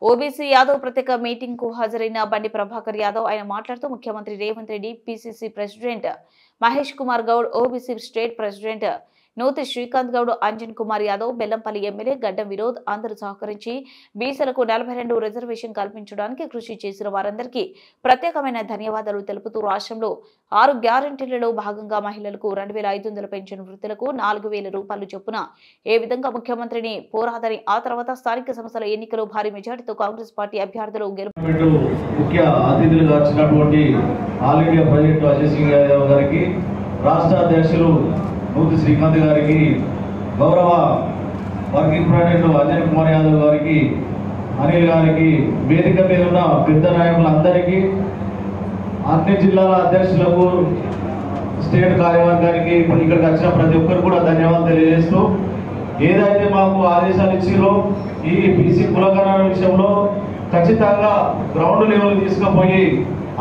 OBC Yadav ప్రత్యేక meeting కు హాజరైన బండి ప్రభాకర్ యాదవ్ ఆయన మాట్లాడుతూ ముఖ్యమంత్రి Revanth Reddy, PCC president Mahesh Kumar Goud, OBC state president Nuthi Srikanth Goud, Anjan Kumar Yadav, Bellampalli MLA Gaddam Vinod అందరూ సహకరించి బీసీలకు 42 రిజర్వేషన్ కల్పించడానికి కృషి చేసిన వారందరికీ ప్రత్యేకమైన ధన్యవాదాలు తెలుపుతూ రాష్ట్రంలో 6 గ్యారెంటీలలో భాగంగా మహిళలకు 2500 పెన్షన్, వృద్ధులకు 4000 రూపాయలు చొప్పున ఏ విధంగా ముఖ్యమంత్రిని పోరాదని ఆ తర్వాత స్థానిక సంస్థల ఎన్నికలు భారీ మెజార్టీతో కాంగ్రెస్ పార్టీ అభ్యర్థులు గెలుపు ముఖ్య అతిథులుగా వచ్చినటువంటి all India project Ajay Singh Yadav గారికి, రాష్ట్ర అధ్యక్షులు నూతి శ్రీకాంత్ గారికి, గౌరవ వర్కింగ్ ప్రెసిడెంట్ అంజన్ కుమార్ యాదవ్ గారికి, అనిల్ గారికి, వేదిక మీద ఉన్న పెద్ద నాయకులందరికీ, అన్ని జిల్లాల అధ్యక్షులకు, స్టేట్ కార్యవర్గానికి, ఇక్కడికి వచ్చిన ప్రతి ఒక్కరు కూడా ధన్యవాదాలు తెలియజేస్తూ, ఏదైతే మాకు ఆదేశాలు ఇచ్చిరో ఈ బీసీ కులగణన విషయంలో ఖచ్చితంగా గ్రౌండ్ లెవెల్ తీసుకుపోయి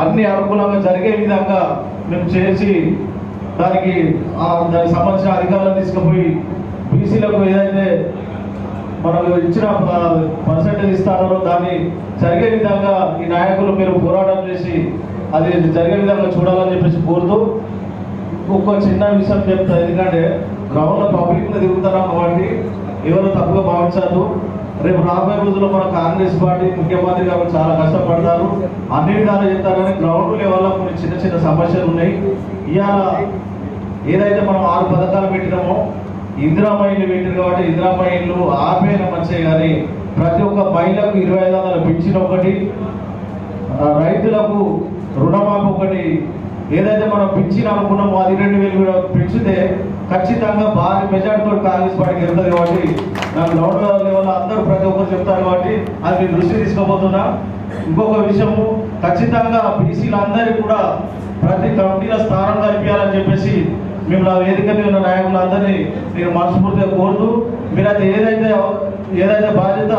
అన్ని అనుకూలంగా జరిగే విధంగా మేము చేసి దానికి సంబంధించిన అధికారులను తీసుకుపోయి బీసీలకు ఏదైతే మనకు ఇచ్చిన పర్సెంటేజ్ ఇస్తారో దాన్ని జరిగే విధంగా ఈ నాయకులు మీరు పోరాటం చేసి అది జరిగే విధంగా చూడాలని చెప్పేసి కోరుతూ ఒక చిన్న విషయం చెప్తాను. ఎందుకంటే గ్రౌండ్లో పబ్లిక్లో తిరుగుతున్నాం కాబట్టి ఎవరు తప్పుగా భావించద్దు. రేపు రాబోయే రోజుల్లో మన కాంగ్రెస్ పార్టీ ముఖ్యమంత్రి గారు చాలా కష్టపడతారు, అన్ని విధాలు చెప్తారు. కానీ గ్రౌండ్ లెవెల్లో కొన్ని చిన్న చిన్న సమస్యలు ఉన్నాయి. ఇవాళ ఏదైతే మనం 6 పథకాలు పెట్టినామో, ఇందిరామహిళలు పెట్టారు కాబట్టి ఇందిరామహిళలు ఆపేన మంచిగా, కానీ ప్రతి ఒక్క మహిళకు 2500 పెన్షన్ ఒకటి, రైతులకు రుణమాఫీ ఒకటి, ఏదైతే మనం పెన్షన్ అనుకున్నామో అది 2000 పెంచితే ఖచ్చితంగా భారీ మెజార్టీతో కాంగ్రెస్ పార్టీకి వెళ్తుంది. కాబట్టి నాకు గ్రౌండ్ లెవెల్లో అందరూ ప్రతి ఒక్కరు చెప్తారు కాబట్టి అది మీ దృష్టి తీసుకోబోతున్నా. ఇంకొక విషయము, ఖచ్చితంగా బీసీలందరికీ కూడా ప్రతి కమిటీలో స్థానం కల్పించాలని చెప్పేసి మేము నా వేదిక మీద ఉన్న నాయకులందరినీ నేను మనస్ఫూర్తిగా కోరుతూ, మీరైతే ఏదైతే బాధ్యత